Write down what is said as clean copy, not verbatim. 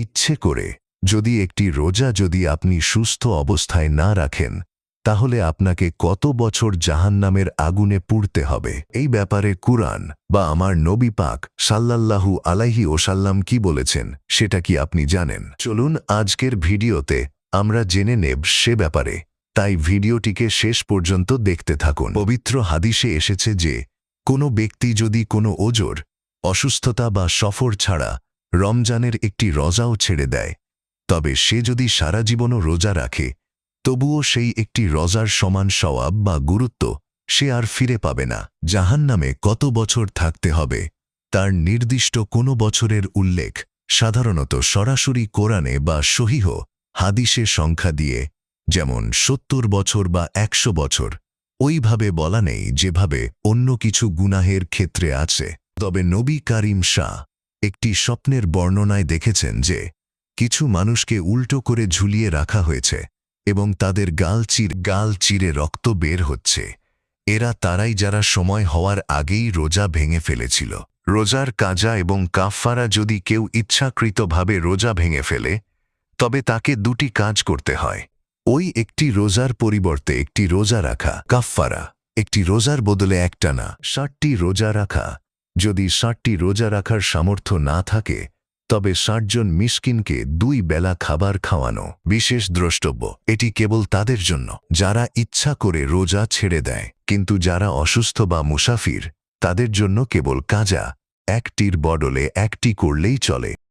ইচ্ছে করে যদি একটি রোজা যদি আপনি সুস্থ অবস্থায় না রাখেন, তাহলে আপনাকে কত বছর জাহান্নামের আগুনে পুড়তে হবে। এই ব্যাপারে কুরআন বা আমার নবী পাক সাল্লাল্লাহু আলাইহি ওয়াসাল্লাম কি বলেছেন সেটা কি আপনি জানেন? চলুন আজকের ভিডিওতে আমরা জেনে নেব সে ব্যাপারে, তাই ভিডিওটিকে শেষ পর্যন্ত দেখতে থাকুন। পবিত্র হাদিসে এসেছে যে কোনো ব্যক্তি যদি কোনো ওজর, অসুস্থতা বা সফর ছাড়া রমজানের একটি রোজাও ছেড়ে দেয়, তবে সে যদি সারা জীবনও রোজা রাখে, তবুও সেই একটি রোজার সমান সওয়াব বা গুরুত্ব সে আর ফিরে পাবে না। জাহান্নামে কত বছর থাকতে হবে তার নির্দিষ্ট কোনো বছরের উল্লেখ সাধারণত সরাসরি কোরআনে বা সহিহ হাদিসে সংখ্যা দিয়ে, যেমন ৭০ বছর বা ১০০ বছর, ওইভাবে বলা নেই যেভাবে অন্য কিছু গুনাহের ক্ষেত্রে আছে। তবে নবী কারীম শাহ একটি স্বপ্নের বর্ণনায় দেখেছেন যে কিছু মানুষকে উল্টো করে ঝুলিয়ে রাখা হয়েছে এবং তাদের গাল চিরে রক্ত বের হচ্ছে। এরা তারাই যারা সময় হওয়ার আগেই রোজা ভেঙে ফেলেছিল। রোজার কাজা এবং কাফফারা যদি কেউ ইচ্ছাকৃতভাবে রোজা ভেঙে ফেলে, তবে তাকে দুটি কাজ করতে হয়। ওই একটি রোজার পরিবর্তে একটি রোজা রাখা, কাফফারা। একটি রোজার বদলে একটানা ৬০টি রোজা রাখা। যদি ৬০টি রোজা রাখার সামর্থ্য না থাকে, তবে ৬০ জন মিসকিনকে ২ বেলা খাবার খাওয়ানো। বিশেষ দ্রষ্টব্য, এটি কেবল তাদের জন্য যারা ইচ্ছা করে রোজা ছেড়ে দেয়, কিন্তু যারা অসুস্থ বা মুসাফির তাদের জন্য কেবল কাজা, একটির বদলে একটি করলেই চলে।